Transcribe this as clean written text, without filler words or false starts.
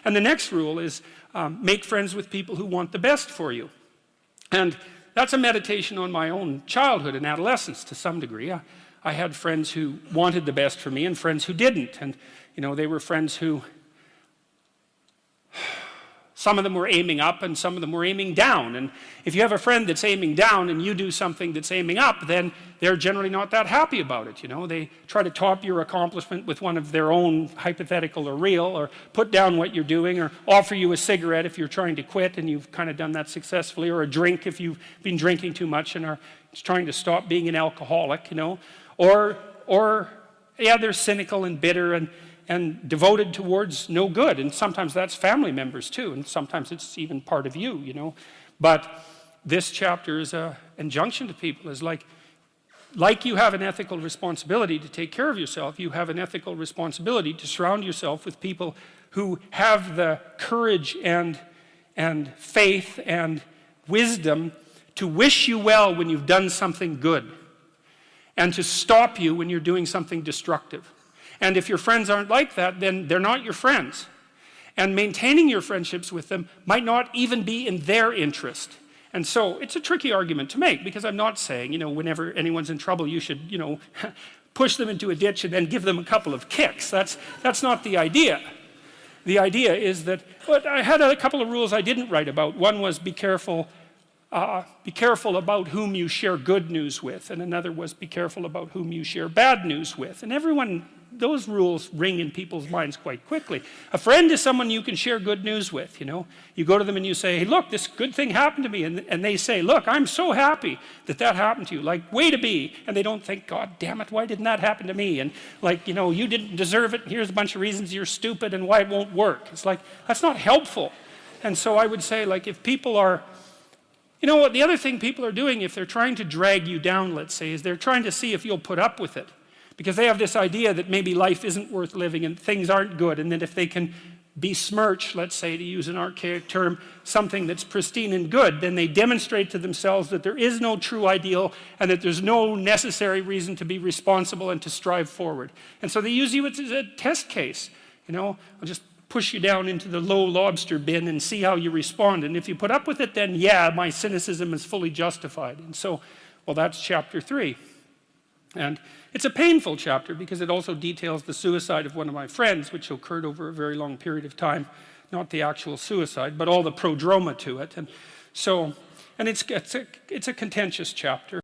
And the next rule is make friends with people who want the best for you. And that's a meditation on my own childhood and adolescence to some degree. I had friends who wanted the best for me and friends who didn't. And, you know, they were friends who, some of them were aiming up and some of them were aiming down. And if you have a friend that's aiming down and you do something that's aiming up, then they're generally not that happy about it, you know. They try to top your accomplishment with one of their own, hypothetical or real, or put down what you're doing, or offer you a cigarette if you're trying to quit and you've kind of done that successfully, or a drink if you've been drinking too much and are trying to stop being an alcoholic, you know. Or yeah, they're cynical and bitter and devoted towards no good. And sometimes that's family members too, and sometimes it's even part of you, you know. But this chapter is an injunction to people, is like you have an ethical responsibility to take care of yourself, you have an ethical responsibility to surround yourself with people who have the courage and faith and wisdom to wish you well when you've done something good, and to stop you when you're doing something destructive. And if your friends aren't like that, then they're not your friends. And maintaining your friendships with them might not even be in their interest. And so it's a tricky argument to make, because I'm not saying, you know, whenever anyone's in trouble, you should, you know, push them into a ditch and then give them a couple of kicks. That's not the idea. The idea is that, but I had a couple of rules I didn't write about. One was be careful about whom you share good news with, and another was be careful about whom you share bad news with. And everyone, those rules ring in people's minds quite quickly. A friend is someone you can share good news with, you know. You go to them and you say, hey, look, this good thing happened to me. And they say, look, I'm so happy that that happened to you. Like, way to be. And they don't think, God damn it, why didn't that happen to me? And like, you know, you didn't deserve it. Here's a bunch of reasons you're stupid and why it won't work. It's like, that's not helpful. And so I would say, like, if people are, you know what, the other thing people are doing, if they're trying to drag you down, let's say, is they're trying to see if you'll put up with it. Because they have this idea that maybe life isn't worth living and things aren't good, and that if they can besmirch, let's say, to use an archaic term, something that's pristine and good, then they demonstrate to themselves that there is no true ideal and that there's no necessary reason to be responsible and to strive forward. And so they use you as a test case. You know, I'll just push you down into the low lobster bin and see how you respond. And if you put up with it, then yeah, my cynicism is fully justified. And so, well, that's chapter 3. And it's a painful chapter because it also details the suicide of one of my friends, which occurred over a very long period of time. Not the actual suicide, but all the prodroma to it. And so, and it's a contentious chapter.